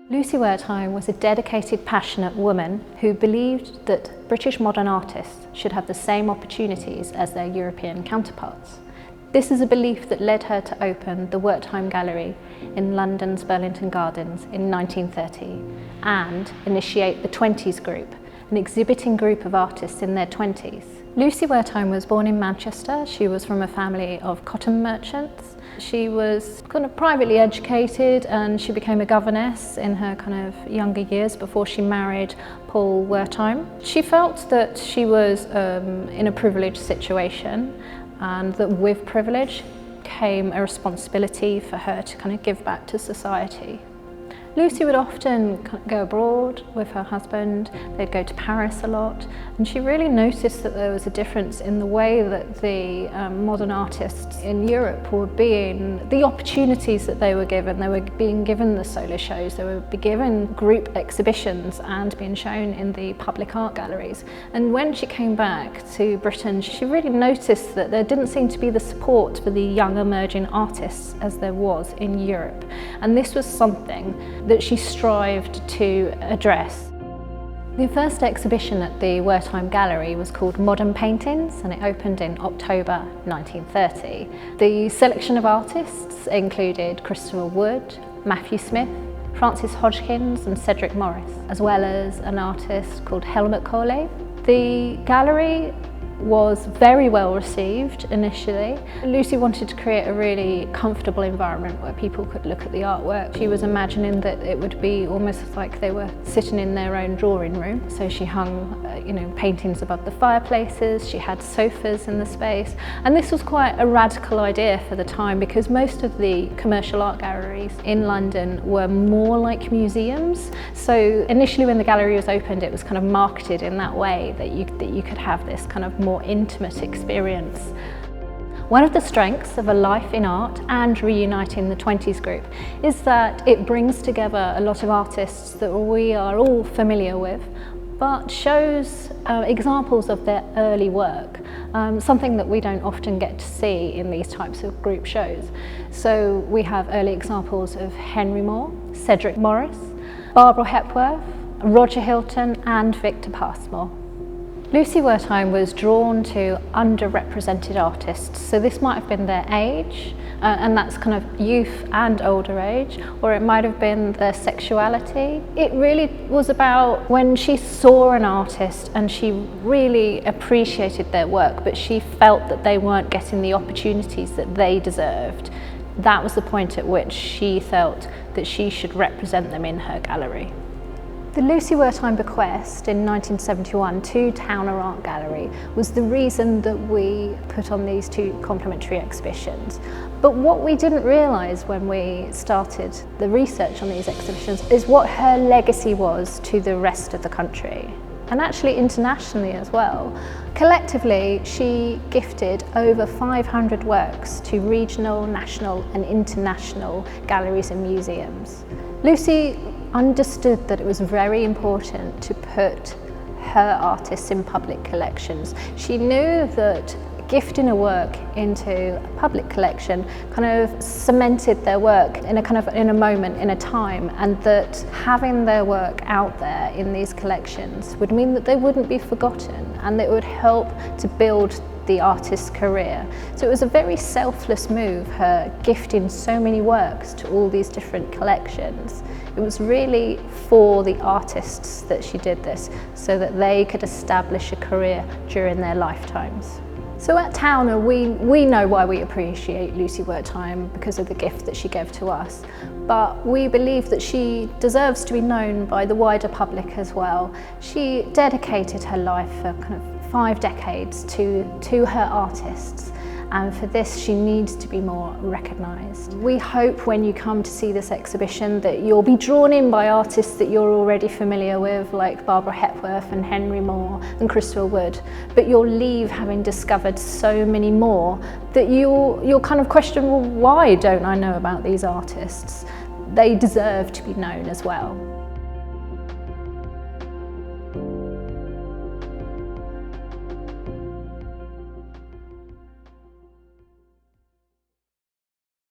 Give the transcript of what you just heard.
Lucy Wertheim was a dedicated, passionate woman who believed that British modern artists should have the same opportunities as their European counterparts. This is a belief that led her to open the Wertheim Gallery in London's Burlington Gardens in 1930 and initiate the 20s Group, an exhibiting group of artists in their 20s. Lucy Wertheim was born in Manchester. She was from a family of cotton merchants. She was kind of privately educated and she became a governess in her kind of younger years before she married Paul Wertheim. She felt that she was in a privileged situation and that with privilege came a responsibility for her to kind of give back to society. Lucy would often go abroad with her husband. They'd go to Paris a lot, and she really noticed that there was a difference in the way that the modern artists in Europe were being, the opportunities that they were given. They were being given the solo shows, they were being given group exhibitions and being shown in the public art galleries. And when she came back to Britain, she really noticed that there didn't seem to be the support for the young emerging artists as there was in Europe. And this was something that she strived to address. The first exhibition at the Wertheim Gallery was called Modern Paintings, and it opened in October 1930. The selection of artists included Christopher Wood, Matthew Smith, Francis Hodgkins and Cedric Morris, as well as an artist called Helmut Kohle. The gallery was very well received initially. Lucy wanted to create a really comfortable environment where people could look at the artwork. She was imagining that it would be almost like they were sitting in their own drawing room. So she hung paintings above the fireplaces, she had sofas in the space, and this was quite a radical idea for the time because most of the commercial art galleries in London were more like museums. So initially when the gallery was opened, it was kind of marketed in that way that you could have this kind of more intimate experience. One of the strengths of A Life in Art and reuniting the 20s Group is that it brings together a lot of artists that we are all familiar with, but shows examples of their early work, something that we don't often get to see in these types of group shows. So we have early examples of Henry Moore, Cedric Morris, Barbara Hepworth, Roger Hilton and Victor Passmore. Lucy Wertheim was drawn to underrepresented artists, so this might have been their age, and that's kind of youth and older age, or it might have been their sexuality. It really was about when she saw an artist and she really appreciated their work, but she felt that they weren't getting the opportunities that they deserved. That was the point at which she felt that she should represent them in her gallery. The Lucy Wertheim bequest in 1971 to Towner Art Gallery was the reason that we put on these two complementary exhibitions. But what we didn't realise when we started the research on these exhibitions is what her legacy was to the rest of the country, and actually internationally as well. Collectively, she gifted over 500 works to regional, national and international galleries and museums. Lucy understood that it was very important to put her artists in public collections. She knew that gifting a work into a public collection kind of cemented their work in a moment, in a time, and that having their work out there in these collections would mean that they wouldn't be forgotten and that it would help to build the artist's career. So it was a very selfless move, her gifting so many works to all these different collections. It was really for the artists that she did this, so that they could establish a career during their lifetimes. So at Towner, we know why we appreciate Lucy Wertheim because of the gift that she gave to us, but we believe that she deserves to be known by the wider public as well. She dedicated her life for kind of 5 decades to her artists, and for this she needs to be more recognised. We hope when you come to see this exhibition that you'll be drawn in by artists that you're already familiar with, like Barbara Hepworth and Henry Moore and Christopher Wood, but you'll leave having discovered so many more that you'll kind of question, well, why don't I know about these artists? They deserve to be known as well.